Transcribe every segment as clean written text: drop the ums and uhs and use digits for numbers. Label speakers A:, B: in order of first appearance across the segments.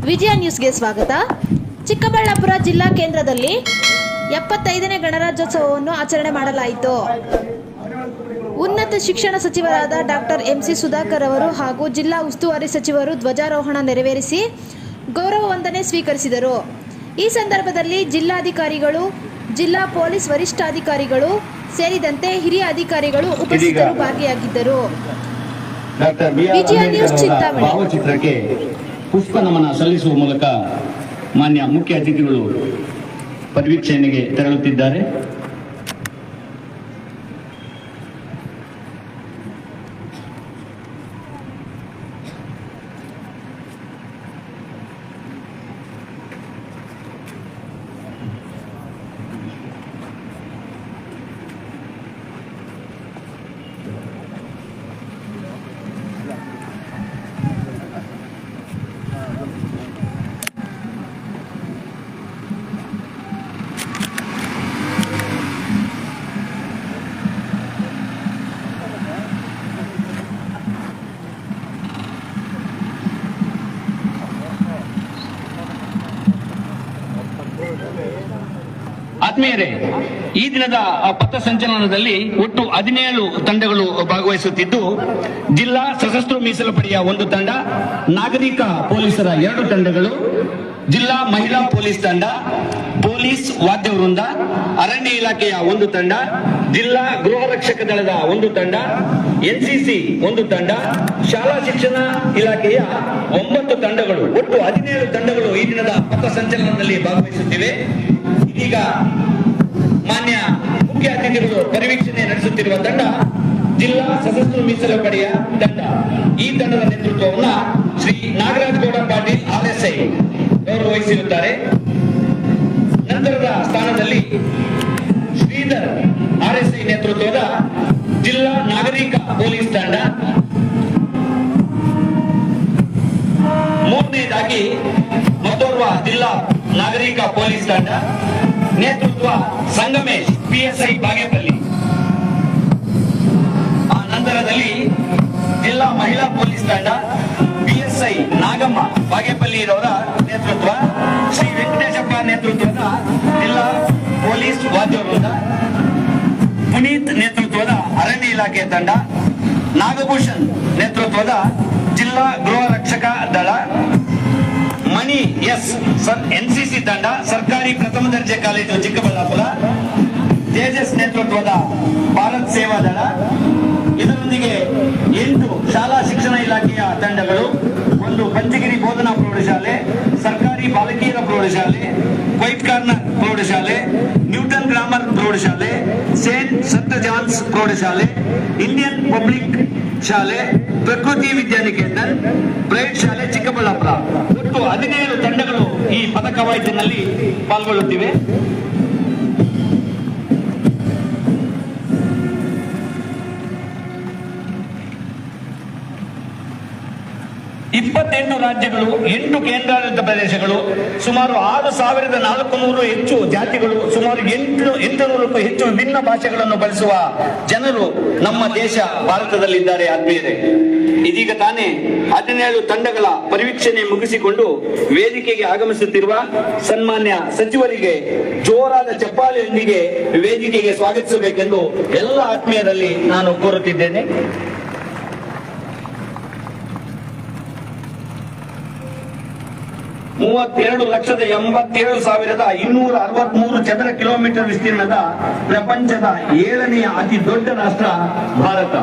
A: ವಿಜಯ ನ್ಯೂಸ್ಗೆ ಸ್ವಾಗತ. ಚಿಕ್ಕಬಳ್ಳಾಪುರ ಜಿಲ್ಲಾ ಕೇಂದ್ರದಲ್ಲಿ 75ನೇ ಗಣರಾಜ್ಯೋತ್ಸವವನ್ನು ಆಚರಣೆ ಮಾಡಲಾಯಿತು. ಉನ್ನತ ಶಿಕ್ಷಣ ಸಚಿವರಾದ ಡಾಕ್ಟರ್ ಎಂಸಿ ಸುಧಾಕರ್ ಅವರು ಹಾಗೂ ಜಿಲ್ಲಾ ಉಸ್ತುವಾರಿ ಸಚಿವರು ಧ್ವಜಾರೋಹಣ ನೆರವೇರಿಸಿ ಗೌರವ ವಂದನೆ ಸ್ವೀಕರಿಸಿದರು. ಈ ಸಂದರ್ಭದಲ್ಲಿ ಜಿಲ್ಲಾಧಿಕಾರಿಗಳು, ಜಿಲ್ಲಾ ಪೊಲೀಸ್ ವರಿಷ್ಠಾಧಿಕಾರಿಗಳು ಸೇರಿದಂತೆ ಹಿರಿಯ ಅಧಿಕಾರಿಗಳು ಉಪಸ್ಥಿತರು ಭಾಗಿಯಾಗಿದ್ದರು. ವಿಜಯ ನ್ಯೂಸ್ ಚಿಂತಾಮಣಿ.
B: ಪುಷ್ಪ ನಮನ ಸಲ್ಲಿಸುವ ಮೂಲಕ ಮಾನ್ಯ ಮುಖ್ಯ ಅತಿಥಿಗಳು ಪರಿವೀಕ್ಷಣೆಗೆ ತೆರಳುತ್ತಿದ್ದಾರೆ. ಆತ್ಮೀಯರೇ, ಈ ದಿನದ ಪಥಸಂಚಲನದಲ್ಲಿ ಒಟ್ಟು 17 ತಂಡಗಳು ಭಾಗವಹಿಸುತ್ತಿದ್ದು, ಜಿಲ್ಲಾ ಸಶಸ್ತ್ರ ಮೀಸಲು ಪಡೆಯ 1 ತಂಡ, ನಾಗರಿಕ ಪೊಲೀಸರ 2 ತಂಡಗಳು, ಜಿಲ್ಲಾ ಮಹಿಳಾ ಪೊಲೀಸ್ ತಂಡ, ಪೊಲೀಸ್ ವಾದ್ಯ ವೃಂದ, ಅರಣ್ಯ ಇಲಾಖೆಯ 1 ತಂಡ, ಜಿಲ್ಲಾ ಗೃಹ ರಕ್ಷಕ ದಳದ 1 ತಂಡ, ಎನ್ಸಿಸಿ 1 ತಂಡ, ಶಾಲಾ ಶಿಕ್ಷಣ ಇಲಾಖೆಯ 9 ತಂಡಗಳು, ಒಟ್ಟು 17 ತಂಡಗಳು ಈ ದಿನದ ಪಥಸಂಚಲನದಲ್ಲಿ ಭಾಗವಹಿಸುತ್ತಿವೆ. ಇದೀಗ ಮಾನ್ಯ ಮುಖ್ಯ ಅತಿಥಿಗಳು ಪರಿವೀಕ್ಷಣೆ ನಡೆಸುತ್ತಿರುವ ತಂಡ ಜಿಲ್ಲಾ ಸಶಸ್ತ್ರ ಮೀಸಲು ಪಡೆಯ ತಂಡ. ಈ ತಂಡದ ನೇತೃತ್ವವನ್ನು ಶ್ರೀ ನಾಗರಾಜ್ ಗೌಡ ಪಾಟೀಲ್ RSI ಅವರು ವಹಿಸಿರುತ್ತಾರೆ. ನಂತರದ ಸ್ಥಾನದಲ್ಲಿ ಶ್ರೀಧರ್ RSI ನೇತೃತ್ವದ ಜಿಲ್ಲಾ ನಾಗರಿಕ ಪೊಲೀಸ್ ತಂಡ. ಮೂರನೇದಾಗಿ ಮತ್ತೋರ್ವ ಜಿಲ್ಲಾ ನಾಗರಿಕ ಪೊಲೀಸ್ ತಂಡ, ನೇತೃತ್ವ ಸಂಗಮೇಶ್ PSI ಬಾಗೇಪಲ್ಲಿ. ಆ ನಂತರದಲ್ಲಿ ಜಿಲ್ಲಾ ಮಹಿಳಾ ಪೊಲೀಸ್ ತಂಡ, PSI ನಾಗಮ್ಮ ಬಾಗೇಪಲ್ಲಿ ಅವರ ನೇತೃತ್ವ, ಶ್ರೀ ವೆಂಕಟೇಶಪ್ಪ ನೇತೃತ್ವದ ಜಿಲ್ಲಾ ಪೊಲೀಸ್ ವಾದ್ಯ ವೃಂದ, ಪುನೀತ್ ನೇತೃತ್ವದ ಅರಣ್ಯ ಇಲಾಖೆ ತಂಡ, ನಾಗಭೂಷಣ್ ನೇತೃತ್ವದ ಜಿಲ್ಲಾ ಗೃಹ ರಕ್ಷಕ ದಳ, ಮಣಿ NCC ತಂಡ, ಸರ್ಕಾರಿ ಪ್ರಥಮ ದರ್ಜೆ ಕಾಲೇಜು ಚಿಕ್ಕಬಳ್ಳಾಪುರ, ತೇಜಸ್ ನೇತೃತ್ವದ ಭಾರತ್ ಸೇವಾ ದಳ, ಇದರೊಂದಿಗೆ 8 ಶಾಲಾ ಶಿಕ್ಷಣ ಇಲಾಖೆಯ ತಂಡಗಳು, 1 ಪಂಚಗಿರಿ ಬೋಧನಾ ಪ್ರೌಢಶಾಲೆ, ಸರ್ಕಾರಿ ಬಾಲಕಿಯರ ಪ್ರೌಢಶಾಲೆ, ವೈಟ್ ಕಾರ್ನರ್ ಪ್ರೌಢಶಾಲೆ, ನ್ಯೂಟನ್ ಗ್ರಾಮರ್ ಪ್ರೌಢಶಾಲೆ, ಸೇಂಟ್ ಸಂತ ಜಾನ್ಸ್ ಪ್ರೌಢಶಾಲೆ, ಇಂಡಿಯನ್ ಪಬ್ಲಿಕ್ ಶಾಲೆ, ಪ್ರಕೃತಿ ವಿದ್ಯಾನಿಕೇತನ್, ಬ್ರೈಟ್ ಶಾಲೆ ಚಿಕ್ಕಬಳ್ಳಾಪುರ. ಒಟ್ಟು 17 ತಂಡಗಳು ಈ ಪಥ ಕವಾಯತಿನಲ್ಲಿ ಪಾಲ್ಗೊಳ್ಳುತ್ತಿವೆ. ಇಪ್ಪತ್ತೆಂಟು ರಾಜ್ಯಗಳು, 8 ಕೇಂದ್ರಾಡಳಿತ ಪ್ರದೇಶಗಳು, ಸುಮಾರು 6,400 ಹೆಚ್ಚು ಜಾತಿಗಳು, ಸುಮಾರು 800ಕ್ಕೂ ಹೆಚ್ಚು ವಿಭಿನ್ನ ಭಾಷೆಗಳನ್ನು ಬಳಸುವ ಜನರು ನಮ್ಮ ದೇಶ ಭಾರತದಲ್ಲಿದ್ದಾರೆ. ಆತ್ಮೀಯರೇ, ಇದೀಗ ತಾನೇ 17 ತಂಡಗಳ ಪರಿವೀಕ್ಷಣೆ ಮುಗಿಸಿಕೊಂಡು ವೇದಿಕೆಗೆ ಆಗಮಿಸುತ್ತಿರುವ ಸನ್ಮಾನ್ಯ ಸಚಿವರಿಗೆ ಜೋರಾದ ಚಪ್ಪಾಳೆಯೊಂದಿಗೆ ವೇದಿಕೆಗೆ ಸ್ವಾಗತಿಸಬೇಕೆಂದು ಎಲ್ಲ ಆತ್ಮೀಯರಲ್ಲಿ ನಾನು ಕೋರುತ್ತಿದ್ದೇನೆ. $32,87,263 ಚದರ ಕಿಲೋಮೀಟರ್ ವಿಸ್ತೀರ್ಣದ ಪ್ರಪಂಚದ 7ನೇ ಅತಿ ದೊಡ್ಡ ರಾಷ್ಟ್ರ ಭಾರತ.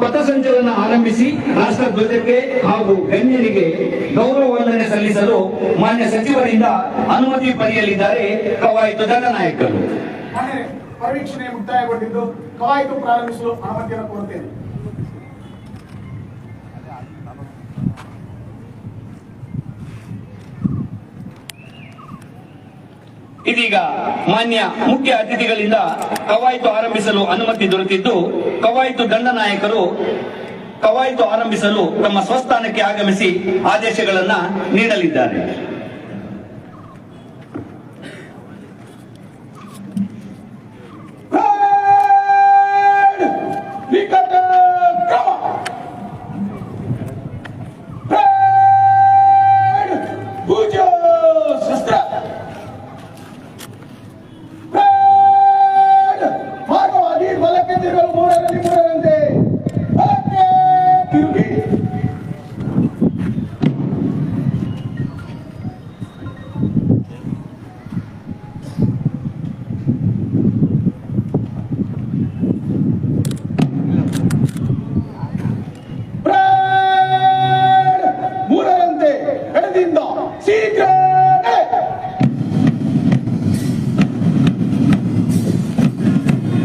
B: ಪಥಸಂಚಲನ ಆರಂಭಿಸಿ ರಾಷ್ಟ್ರ ಧ್ವಜಕ್ಕೆ ಹಾಗೂ ಗಣ್ಯರಿಗೆ ಗೌರವ ವಂದನೆ ಸಲ್ಲಿಸಲು ಮಾನ್ಯ ಸಚಿವರಿಂದ ಅನುಮತಿ ಪಡೆಯಲಿದ್ದಾರೆ ಕವಾಯತು ದಂಡನಾಯಕರು.
C: ಪರಿವೀಕ್ಷಣೆ ಮುಕ್ತಾಯಗೊಂಡಿದ್ದು ಕವಾಯತು ಪ್ರಾರಂಭಿಸಲು ಅನುಮತಿಯನ್ನು ಕೋರುತ್ತೇನೆ.
B: ಇದೀಗ ಮಾನ್ಯ ಮುಖ್ಯ ಅತಿಥಿಗಳಿಂದ ಕವಾಯತು ಆರಂಭಿಸಲು ಅನುಮತಿ ದೊರೆತಿದ್ದು, ಕವಾಯತು ದಂಡನಾಯಕರು ಕವಾಯತು ಆರಂಭಿಸಲು ತಮ್ಮ ಸ್ವಸ್ಥಾನಕ್ಕೆ ಆಗಮಿಸಿ ಆದೇಶಗಳನ್ನ ನೀಡಲಿದ್ದಾರೆ.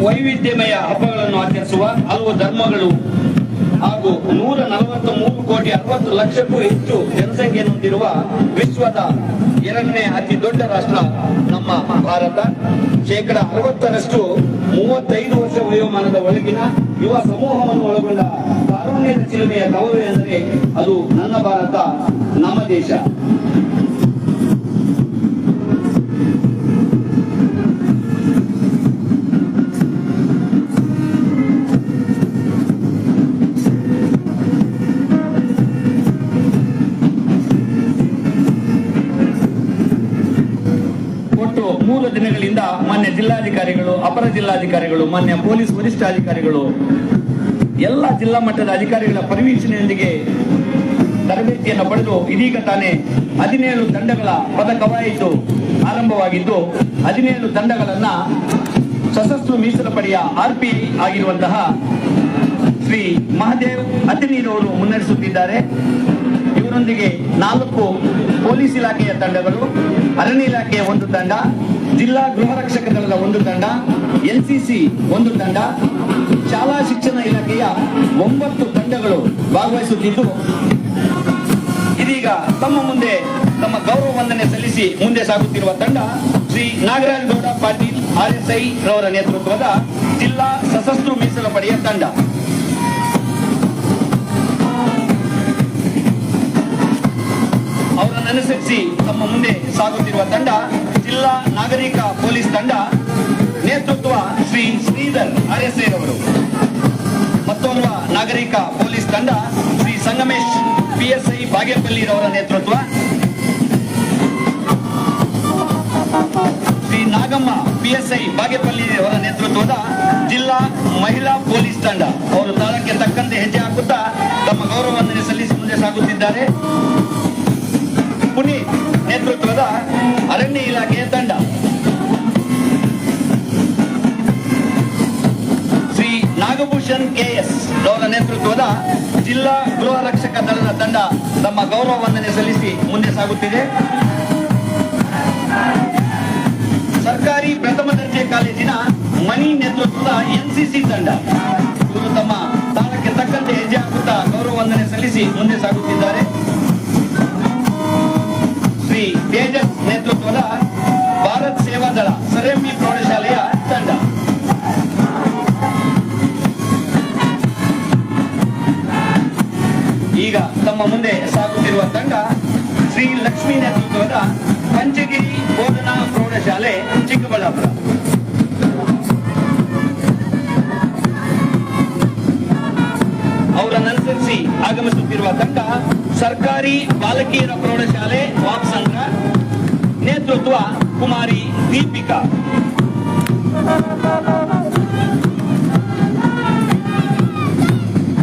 B: ವೈವಿಧ್ಯಮಯ ಹಬ್ಬಗಳನ್ನು ಆಚರಿಸುವ ಹಲವು ಧರ್ಮಗಳು ಹಾಗೂ 143 ಕೋಟಿ 60 ಲಕ್ಷಕ್ಕೂ ಹೆಚ್ಚು ಜನಸಂಖ್ಯೆಯನ್ನು ಹೊಂದಿರುವ ವಿಶ್ವದ 2ನೇ ಅತಿ ದೊಡ್ಡ ರಾಷ್ಟ್ರ ನಮ್ಮ ಭಾರತ. 60% 35 ವರ್ಷ ವಯೋಮಾನದ ಒಳಗಿನ ಯುವ ಸಮೂಹವನ್ನು ಒಳಗೊಂಡ ಕಾರುಣ್ಯದ ಚಿಲುಮೆಯ ಕವಲು ಎಂದರೆ ಅದು ನನ್ನ ಭಾರತ, ನಮ್ಮ ದೇಶ. ಒಟ್ಟು 3 ದಿನಗಳಿಂದ ಮಾನ್ಯ ಜಿಲ್ಲಾಧಿಕಾರಿಗಳು, ಅಪರ ಜಿಲ್ಲಾಧಿಕಾರಿಗಳು, ಮಾನ್ಯ ಪೊಲೀಸ್ ವರಿಷ್ಠಾಧಿಕಾರಿಗಳು, ಎಲ್ಲ ಜಿಲ್ಲಾ ಮಟ್ಟದ ಅಧಿಕಾರಿಗಳ ಪರಿವೀಕ್ಷಣೆಯೊಂದಿಗೆ ತರಬೇತಿಯನ್ನು ಪಡೆದು ಇದೀಗ ತಾನೇ 17 ತಂಡಗಳ ಪದ ಕವಾಯತು ಆರಂಭವಾಗಿದ್ದು 17 ತಂಡಗಳನ್ನ ಸಶಸ್ತ್ರ ಮೀಸಲು ಪಡೆಯ RPI ಆಗಿರುವಂತಹ ಶ್ರೀ ಮಹದೇವ್ ಅತಿನೀರ್ ಅವರು ಮುನ್ನಡೆಸುತ್ತಿದ್ದಾರೆ. ಇವರೊಂದಿಗೆ 4 ಪೊಲೀಸ್ ಇಲಾಖೆಯ ತಂಡಗಳು, ಅರಣ್ಯ ಇಲಾಖೆಯ 1 ತಂಡ, ಜಿಲ್ಲಾ ಗೃಹ ರಕ್ಷಕ ದಳದ 1 ತಂಡ, NCC 1 ತಂಡ, ಶಾಲಾ ಶಿಕ್ಷಣ ಇಲಾಖೆಯ 9 ತಂಡಗಳು ಭಾಗವಹಿಸುತ್ತಿದ್ದು ಇದೀಗ ತಮ್ಮ ಮುಂದೆ ತಮ್ಮ ಗೌರವ ವಂದನೆ ಸಲ್ಲಿಸಿ ಮುಂದೆ ಸಾಗುತ್ತಿರುವ ತಂಡ ಶ್ರೀ ನಾಗರಾಜ್ ಗೌಡ ಪಾಟೀಲ್ RSI ರವರ ನೇತೃತ್ವದ ಜಿಲ್ಲಾ ಸಶಸ್ತ್ರ ಮೀಸಲು ಪಡೆಯ ತಂಡ. ಅವರನ್ನನುಸರಿಸಿ ತಮ್ಮ ಮುಂದೆ ಸಾಗುತ್ತಿರುವ ತಂಡ ಜಿಲ್ಲಾ ನಾಗರಿಕ ಪೊಲೀಸ್ ತಂಡ, ನೇತೃತ್ವ ಶ್ರೀ ಶ್ರೀಧರ್ RSI ರವರು. ಮತ್ತೋರ್ವ ನಾಗರಿಕ ಪೊಲೀಸ್ ತಂಡ ಶ್ರೀ ಸಂಗಮೇಶ್ PSI ಬಾಗೇಪಲ್ಲಿ ರವರ ನೇತೃತ್ವ. ಶ್ರೀ ನಾಗಮ್ಮ PSI ಬಾಗೇಪಲ್ಲಿ ಅವರ ನೇತೃತ್ವದ ಜಿಲ್ಲಾ ಮಹಿಳಾ ಪೊಲೀಸ್ ತಂಡ. ಅವರು ತಾಳಕ್ಕೆ ತಕ್ಕಂತೆ ಹೆಜ್ಜೆ ಹಾಕುತ್ತಾ ತಮ್ಮ ಗೌರವ ವಂದನೆ ಸಲ್ಲಿಸಿ ಮುಂದೆ ಸಾಗುತ್ತಿದ್ದಾರೆ. ಪುನೀತ್ ನೇತೃತ್ವದ ಅರಣ್ಯ ಇಲಾಖೆಯ ತಂಡ, ಶ್ರೀ ನಾಗಭೂಷಣ್ KS ಅವರ ನೇತೃತ್ವದ ಜಿಲ್ಲಾ ಗೃಹ ರಕ್ಷಕ ದಳದ ತಂಡ ತಮ್ಮ ಗೌರವ ವಂದನೆ ಸಲ್ಲಿಸಿ ಮುಂದೆ ಸಾಗುತ್ತಿದೆ. ಸರ್ಕಾರಿ ಪ್ರಥಮ ದರ್ಜೆ ಕಾಲೇಜಿನ ಮಣಿ ನೇತೃತ್ವದ NCC ತಂಡ. ಇವರು ತಮ್ಮ ತಾಳಕ್ಕೆ ತಕ್ಕಂತೆ ಹೆಜ್ಜೆ ಹಾಕುತ್ತಾ ಗೌರವ ವಂದನೆ ಸಲ್ಲಿಸಿ ಮುಂದೆ ಸಾಗುತ್ತಿದ್ದಾರೆ. ಶ್ರೀ ತೇಜಸ್ ನೇತೃತ್ವದ ಭಾರತ್ ಸೇವಾ ದಳ ಸರೆಂಬಿ ಪ್ರೌಢಶಾಲೆಯ ತಂಡ. ಈಗ ತಮ್ಮ ಮುಂದೆ ಸಾಗುತ್ತಿರುವ ತಂಡ ಶ್ರೀ ಲಕ್ಷ್ಮೀ ನೇತೃತ್ವದ ಪಂಚಗಿರಿ ಬೋಧನಾ ಪ್ರೌಢಶಾಲೆ ಚಿಕ್ಕಬಳ್ಳಾಪುರ. ಅವರನ್ನನುಸರಿಸಿ ಆಗಮಿಸುತ್ತಿರುವ ತಂಡ ಸರ್ಕಾರಿ ಬಾಲಕಿಯರ ಪ್ರೌಢಶಾಲೆ ವಾಪ್ಸಂದ್ರ, ನೇತೃತ್ವ ಕುಮಾರಿ ದೀಪಿಕಾ.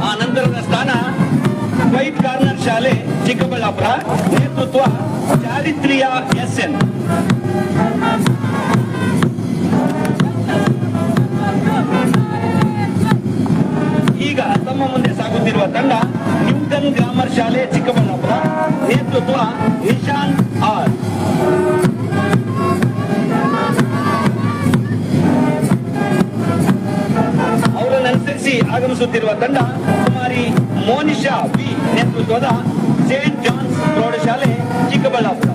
B: ಆ ನಂತರದ ಸ್ಥಾನ ವೈಟ್ ಕಾರ್ನರ್ ಶಾಲೆ ಚಿಕ್ಕಬಳ್ಳಾಪುರ, ನೇತೃತ್ವ ಚಾರಿತ್ರ್ಯ SN. ಈಗ ತಮ್ಮ ಮುಂದೆ ಸಾಗುತ್ತಿರುವ ತಂಡ ನ್ಯೂಟನ್ ಗ್ರಾಮರ್ ಶಾಲೆ ಚಿಕ್ಕಬಳ್ಳಾಪುರ, ನೇತೃತ್ವ ನಿಶಾಂತ್ R. ಅವರನ್ನನುಸರಿಸಿ ಆಗಮಿಸುತ್ತಿರುವ ತಂಡ ಕುಮಾರಿ ಮೋನಿಶಾ B ನೇತೃತ್ವದ ಸೇಂಟ್ ಜಾನ್ಸ್ ಪ್ರೌಢಶಾಲೆ ಚಿಕ್ಕಬಳ್ಳಾಪುರ.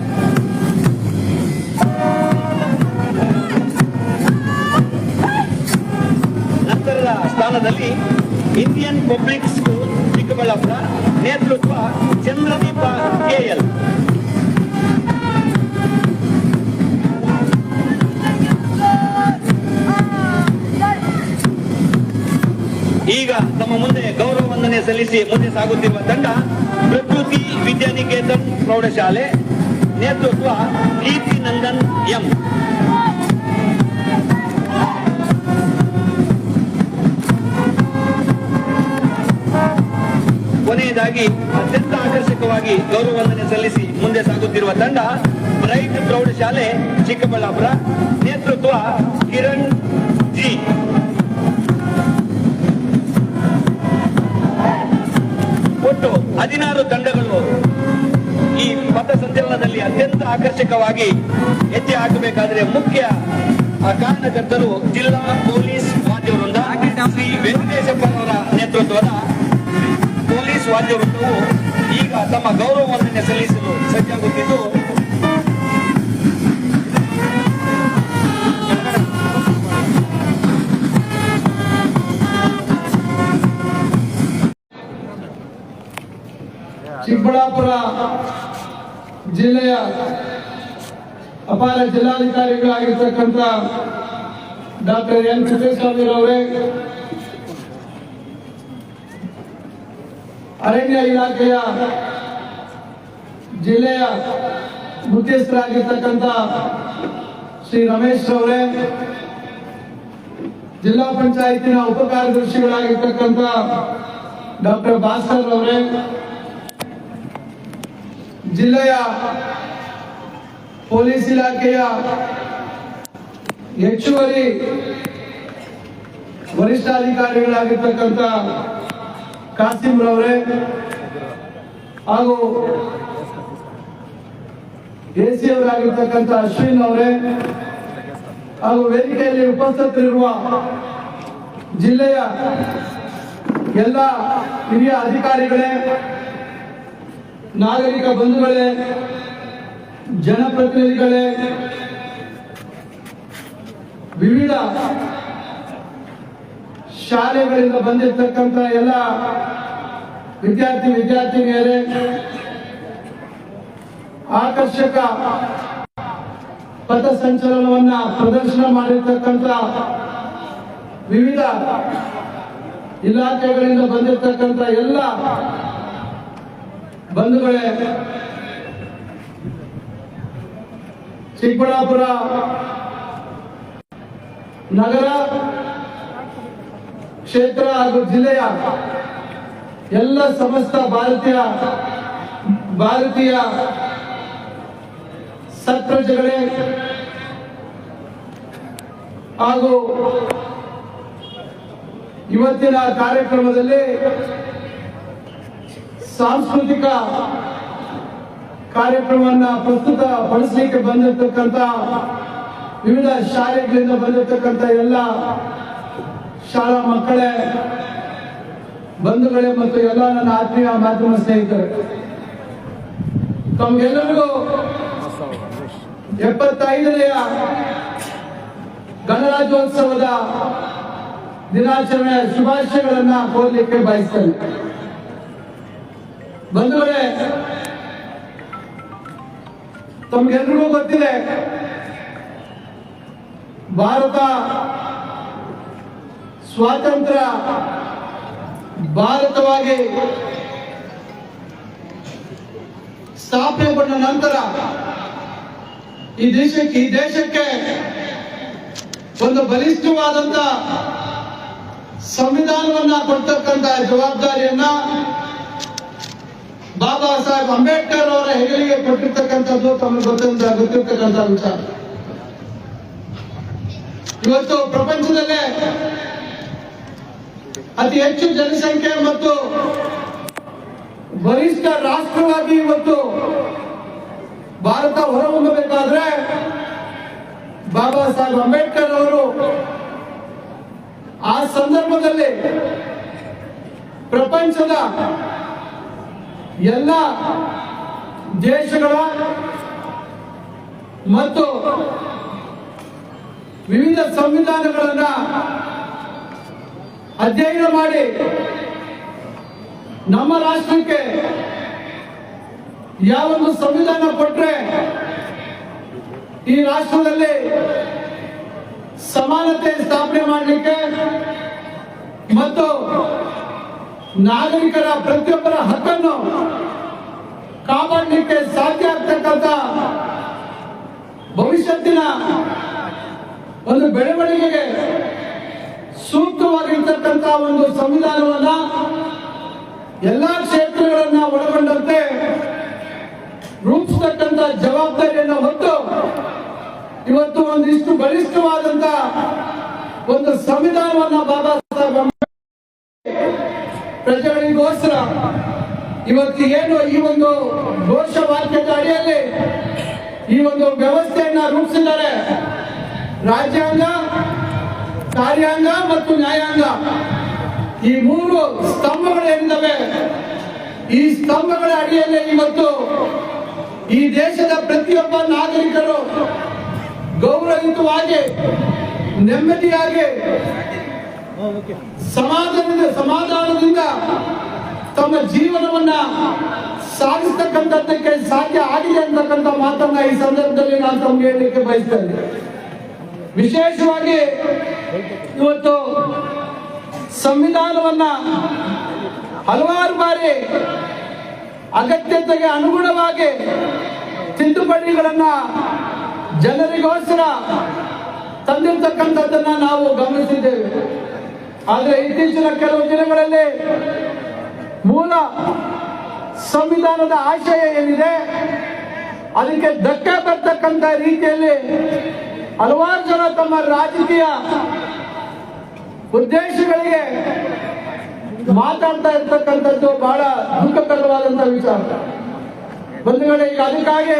B: ನಂತರದ ಸ್ಥಾನದಲ್ಲಿ ಇಂಡಿಯನ್ ಪಬ್ಲಿಕ್ ಸ್ಕೂಲ್ ಚಿಕ್ಕಬಳ್ಳಾಪುರ ಸಲ್ಲಿಸಿ ಮುಂದೆ ಸಾಗುತ್ತಿರುವ ತಂಡ ಪ್ರಕೃತಿ ವಿದ್ಯಾನಿಕೇತನ್ ಪ್ರೌಢಶಾಲೆ, ನೇತೃತ್ವ ಕೀರ್ತಿ ನಂದನ್ ಎಂ. ಕೊನೆಯದಾಗಿ ಅತ್ಯಂತ ಆಕರ್ಷಕವಾಗಿ ಗೌರವ ವಂದನೆ ಸಲ್ಲಿಸಿ ಮುಂದೆ ಸಾಗುತ್ತಿರುವ ತಂಡ ಬ್ರೈಟ್ ಪ್ರೌಢಶಾಲೆ, ಚಿಕ್ಕಬಳ್ಳಾಪುರ, ನೇತೃತ್ವ ಕಿರಣ್ ಜಿ. ಒಟ್ಟು 16 ತಂಡಗಳು ಈ ಪಥಸಂಚಲನದಲ್ಲಿ ಅತ್ಯಂತ ಆಕರ್ಷಕವಾಗಿ ಹೆಜ್ಜೆ ಹಾಕಬೇಕಾದರೆ ಮುಖ್ಯ ಕಾರಣಕರ್ತರು ಜಿಲ್ಲಾ ಪೊಲೀಸ್ ವಾದ್ಯವೃಂದ, ಶ್ರೀ ವೆಂಕಟೇಶಪ್ಪನವರ ನೇತೃತ್ವದ ಪೊಲೀಸ್ ವಾದ್ಯವೃಂದವು ಈಗ ತಮ್ಮ ಗೌರವ ವಂದನೆ ಸಲ್ಲಿಸಲು ಸಜ್ಜಾಗುತ್ತಿದ್ದು,
D: ಚಿಕ್ಕಬಳ್ಳಾಪುರ ಜಿಲ್ಲೆಯ ಅಪಾರ ಜಿಲ್ಲಾಧಿಕಾರಿಗಳಾಗಿರ್ತಕ್ಕಂಥ ಡಾಕ್ಟರ್ ಎನ್ ಸಿದ್ದೇಶ್ವರರವರೇ, ಅರಣ್ಯ ಇಲಾಖೆಯ ಜಿಲ್ಲೆಯ ಮುಖ್ಯಸ್ಥರಾಗಿರ್ತಕ್ಕಂಥ ಶ್ರೀ ರಮೇಶ್ ಅವರೇ, ಜಿಲ್ಲಾ ಪಂಚಾಯತಿನ ಉಪ ಕಾರ್ಯದರ್ಶಿಗಳಾಗಿರ್ತಕ್ಕಂಥ ಡಾಕ್ಟರ್ ಭಾಸ್ಕರ್ ಅವರೇ, ಜಿಲ್ಲೆಯ ಪೊಲೀಸ್ ಇಲಾಖೆಯ ಹೆಚ್ಚುವರಿ ವರಿಷ್ಠಾಧಿಕಾರಿಗಳಾಗಿರ್ತಕ್ಕಂಥ ಕಾಸಿಂ ರವರೇ ಹಾಗೂ ಎಸಿ ಅವರಾಗಿರ್ತಕ್ಕಂಥ ಅಶ್ವಿನ್ ಅವರೇ ಹಾಗೂ ವೇದಿಕೆಯಲ್ಲಿ ಉಪಸ್ಥಿತರಿರುವ ಜಿಲ್ಲೆಯ ಎಲ್ಲ ಹಿರಿಯ ಅಧಿಕಾರಿಗಳೇ, ನಾಗರಿಕ ಬಂಧುಗಳೇ, ಜನಪ್ರತಿನಿಧಿಗಳೇ, ವಿವಿಧ ಶಾಲೆಗಳಿಂದ ಬಂದಿರತಕ್ಕಂಥ ಎಲ್ಲ ವಿದ್ಯಾರ್ಥಿನಿಯರೇ, ಆಕರ್ಷಕ ಪಥಸಂಚಲನವನ್ನ ಪ್ರದರ್ಶನ ಮಾಡಿರ್ತಕ್ಕಂಥ ವಿವಿಧ ಇಲಾಖೆಗಳಿಂದ ಬಂದಿರತಕ್ಕಂಥ ಎಲ್ಲ ಬಂಧುಗಳೇ, ಚಿಕ್ಕಬಳ್ಳಾಪುರ ನಗರ ಕ್ಷೇತ್ರ ಹಾಗೂ ಜಿಲ್ಲೆಯ ಎಲ್ಲ ಸಮಸ್ತ ಭಾರತೀಯ ಸತ್ಪ್ರಜೆಗಳೇ ಹಾಗೂ ಇವತ್ತಿನ ಕಾರ್ಯಕ್ರಮದಲ್ಲಿ ಸಾಂಸ್ಕೃತಿಕ ಕಾರ್ಯಕ್ರಮವನ್ನ ಪ್ರಸ್ತುತ ಪಡಿಸಲಿಕ್ಕೆ ಬಂದಿರತಕ್ಕಂಥ ವಿವಿಧ ಶಾಲೆಗಳಿಂದ ಬಂದಿರತಕ್ಕಂಥ ಎಲ್ಲ ಶಾಲಾ ಮಕ್ಕಳೇ, ಬಂಧುಗಳೇ ಮತ್ತು ಎಲ್ಲ ನನ್ನ ಆತ್ಮೀಯ ಮಾಧ್ಯಮ ಸ್ನೇಹಿತರೆ, ತಮಗೆಲ್ಲರಿಗೂ 75ನೆಯ ಗಣರಾಜ್ಯೋತ್ಸವದ ದಿನಾಚರಣೆಯ ಶುಭಾಶಯಗಳನ್ನ ಕೋರಲಿಕ್ಕೆ ಬಯಸ್ತೇನೆ. ಬಂಧುಗಳೇ, ತಮಗೆಲ್ಲರಿಗೂ ಗೊತ್ತಿದೆ, ಭಾರತ ಸ್ವಾತಂತ್ರ್ಯ ಭಾರತವಾಗಿ ಸ್ಥಾಪನೆಗೊಂಡ ನಂತರ ಈ ದೇಶಕ್ಕೆ ಒಂದು ಬಲಿಷ್ಠವಾದಂತ ಸಂವಿಧಾನವನ್ನ ಕೊಡ್ತಕ್ಕಂತ ಜವಾಬ್ದಾರಿಯನ್ನ ಬಾಬಾ ಸಾಹೇಬ್ ಅಂಬೇಡ್ಕರ್ ಅವರ ಹೆಗಲಿಗೆ ಕೊಟ್ಟಿರ್ತಕ್ಕಂಥದ್ದು ತಮಗೆ ಗೊತ್ತಿರ್ತಕ್ಕಂಥ ವಿಚಾರ. ಇವತ್ತು ಪ್ರಪಂಚದಲ್ಲೇ ಅತಿ ಹೆಚ್ಚು ಜನಸಂಖ್ಯೆ ಮತ್ತು ಬಲಿಷ್ಠ ರಾಷ್ಟ್ರವಾಗಿ ಇವತ್ತು ಭಾರತ ಹೊರಹೊಮ್ಮಬೇಕಾದ್ರೆ ಬಾಬಾ ಸಾಹೇಬ್ ಅಂಬೇಡ್ಕರ್ ಅವರು ಆ ಸಂದರ್ಭದಲ್ಲಿ ಪ್ರಪಂಚದ ಎಲ್ಲ ದೇಶಗಳ ಮತ್ತು ವಿವಿಧ ಸಂವಿಧಾನಗಳನ್ನ ಅಧ್ಯಯನ ಮಾಡಿ ನಮ್ಮ ರಾಷ್ಟ್ರಕ್ಕೆ ಯಾವೊಂದು ಸಂವಿಧಾನ ಕೊಟ್ರೆ ಈ ರಾಷ್ಟ್ರದಲ್ಲಿ ಸಮಾನತೆ ಸ್ಥಾಪನೆ ಮಾಡಲಿಕ್ಕೆ ಮತ್ತು ನಾಗರಿಕರ ಪ್ರತಿಯೊಬ್ಬರ ಹಕ್ಕನ್ನು ಕಾಪಾಡಲಿಕ್ಕೆ ಸಾಧ್ಯ ಆಗ್ತಕ್ಕಂಥ ಭವಿಷ್ಯತ್ತಿನ ಒಂದು ಬೆಳವಣಿಗೆಗೆ ಸೂಕ್ತವಾಗಿರ್ತಕ್ಕಂಥ ಒಂದು ಸಂವಿಧಾನವನ್ನ ಎಲ್ಲಾ ಕ್ಷೇತ್ರಗಳನ್ನ ಒಳಗೊಂಡಂತೆ ರೂಪಿಸತಕ್ಕಂಥ ಜವಾಬ್ದಾರಿಯನ್ನು ಹೊತ್ತು ಇವತ್ತು ಒಂದಿಷ್ಟು ಬಲಿಷ್ಠವಾದಂತ ಒಂದು ಸಂವಿಧಾನವನ್ನ ಬಾಬಾ ಸಾಹೇಬ್ ಅಂಬೇಡ್ಕರ್ ಪ್ರಜೆಗಳಿಗೋಸ್ಕರ ಇವತ್ತು ಏನು ಈ ಒಂದು ಘೋಷವಾಕ್ಯದ ಅಡಿಯಲ್ಲಿ ಈ ಒಂದು ವ್ಯವಸ್ಥೆಯನ್ನ ರೂಪಿಸಿದ್ದಾರೆ. ರಾಜ್ಯಾಂಗ, ಕಾರ್ಯಾಂಗ ಮತ್ತು ನ್ಯಾಯಾಂಗ, ಈ ಮೂರು ಸ್ತಂಭಗಳೇನಿದ್ದಾವೆ, ಈ ಸ್ತಂಭಗಳ ಅಡಿಯಲ್ಲಿ ಇವತ್ತು ಈ ದೇಶದ ಪ್ರತಿಯೊಬ್ಬ ನಾಗರಿಕರು ಗೌರವಯುತವಾಗಿ, ನೆಮ್ಮದಿಯಾಗಿ, ಸಮಾಧಾನದಿಂದ ತಮ್ಮ ಜೀವನವನ್ನ ಸಾಗಿಸ್ತಕ್ಕಂಥದ್ದಕ್ಕೆ ಸಾಧ್ಯ ಆಗಿದೆ ಅಂತಕ್ಕಂಥ ಮಾತನ್ನ ಈ ಸಂದರ್ಭದಲ್ಲಿ ನಾನು ತಮ್ಗೆ ಹೇಳಲಿಕ್ಕೆ ಬಯಸ್ತೇನೆ. ವಿಶೇಷವಾಗಿ ಇವತ್ತು ಸಂವಿಧಾನವನ್ನ ಹಲವಾರು ಬಾರಿ ಅಗತ್ಯತೆಗೆ ಅನುಗುಣವಾಗಿ ತಿದ್ದುಪಡಿಗಳನ್ನ ಜನರಿಗೋಸ್ಕರ ತಂದಿರ್ತಕ್ಕಂಥದ್ದನ್ನ ನಾವು ಗಮನಿಸಿದ್ದೇವೆ. ಆದರೆ ಇತ್ತೀಚಿನ ಕೆಲವು ದಿನಗಳಲ್ಲಿ ಮೂಲ ಸಂವಿಧಾನದ ಆಶಯ ಏನಿದೆ ಅದಕ್ಕೆ ಧಕ್ಕೆ ಬರ್ತಕ್ಕಂಥ ರೀತಿಯಲ್ಲಿ ಹಲವಾರು ಜನ ತಮ್ಮ ರಾಜಕೀಯ ಉದ್ದೇಶಗಳಿಗೆ ಮಾತಾಡ್ತಾ ಇರ್ತಕ್ಕಂಥದ್ದು ಬಹಳ ದುಃಖಕರವಾದಂತಹ ವಿಚಾರ. ಬಂಧುಗಳೇ, ಈಗ ಅದಕ್ಕಾಗಿ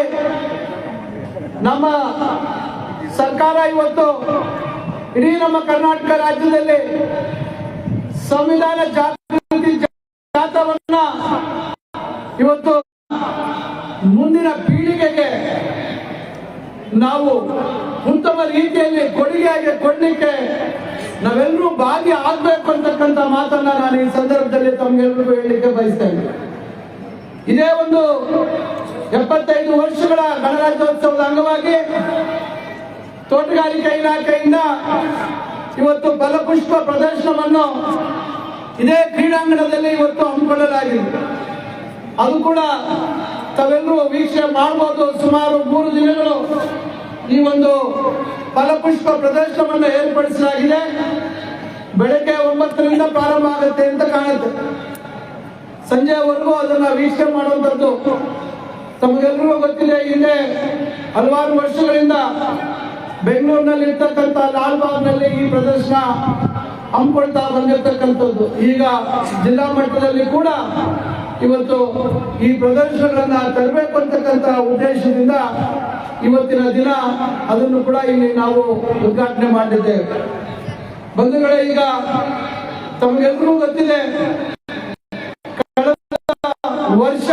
D: ನಮ್ಮ ಸರ್ಕಾರ ಇವತ್ತು ಇಡೀ ನಮ್ಮ ಕರ್ನಾಟಕ ರಾಜ್ಯದಲ್ಲಿ ಸಂವಿಧಾನ ಜಾಗೃತಿ ಜಾಥಾವನ್ನ ಇವತ್ತು ಮುಂದಿನ ಪೀಳಿಗೆಗೆ ನಾವು ಉತ್ತಮ ರೀತಿಯಲ್ಲಿ ಕೊಡುಗೆಯಾಗಿ ಕೊಡ್ಲಿಕ್ಕೆ ನಾವೆಲ್ಲರೂ ಭಾಗಿ ಆಗ್ಬೇಕು ಅಂತಕ್ಕಂಥ ಮಾತನ್ನ ನಾನು ಈ ಸಂದರ್ಭದಲ್ಲಿ ತಮ್ಗೆಲ್ಲರಿಗೂ ಹೇಳಲಿಕ್ಕೆ ಬಯಸ್ತೇನೆ. ಇದೇ ಒಂದು 75 ವರ್ಷಗಳ ಗಣರಾಜ್ಯೋತ್ಸವದ ಅಂಗವಾಗಿ ತೋಟಗಾರಿಕೆ ಇಲಾಖೆಯಿಂದ ಇವತ್ತು ಫಲಪುಷ್ಪ ಪ್ರದರ್ಶನವನ್ನು ಇದೇ ಕ್ರೀಡಾಂಗಣದಲ್ಲಿ ಇವತ್ತು ಹಮ್ಮಿಕೊಳ್ಳಲಾಗಿದೆ. ಅದು ಕೂಡ ತಾವೆಲ್ಲರೂ ವೀಕ್ಷಣೆ ಮಾಡಬಹುದು. ಸುಮಾರು 3 ದಿನಗಳು ಈ ಒಂದು ಫಲಪುಷ್ಪ ಪ್ರದರ್ಶನವನ್ನು ಏರ್ಪಡಿಸಲಾಗಿದೆ. ಬೆಳಗ್ಗೆ 9ರಿಂದ ಪ್ರಾರಂಭ ಆಗುತ್ತೆ ಅಂತ ಕಾಣುತ್ತೆ. ಸಂಜೆವರೆಗೂ ಅದನ್ನ ವೀಕ್ಷಣೆ ಮಾಡುವಂಥದ್ದು ತಮಗೆಲ್ಲರಿಗೂ ಗೊತ್ತಿದೆ. ಹಿಂದೆ ಹಲವಾರು ವರ್ಷಗಳಿಂದ ಬೆಂಗಳೂರಿನಲ್ಲಿ ಇರ್ತಕ್ಕಂಥ ಲಾಲ್ಬಾಗ್ನಲ್ಲಿ ಈ ಪ್ರದರ್ಶನ ಹಮ್ಮಿಕೊಳ್ತಾ ಬಂದಿರತಕ್ಕಂಥದ್ದು. ಈಗ ಜಿಲ್ಲಾ ಮಟ್ಟದಲ್ಲಿ ಕೂಡ ಇವತ್ತು ಈ ಪ್ರದರ್ಶನಗಳನ್ನ ತರಬೇಕು ಅಂತಕ್ಕಂಥ ಉದ್ದೇಶದಿಂದ ಇವತ್ತಿನ ದಿನ ಅದನ್ನು ಕೂಡ ಇಲ್ಲಿ ನಾವು ಉದ್ಘಾಟನೆ ಮಾಡಿದ್ದೇವೆ. ಬಂಧುಗಳೇ, ಈಗ ತಮಗೆಲ್ಲರೂ ಗೊತ್ತಿದೆ, ಕಳೆದ ವರ್ಷ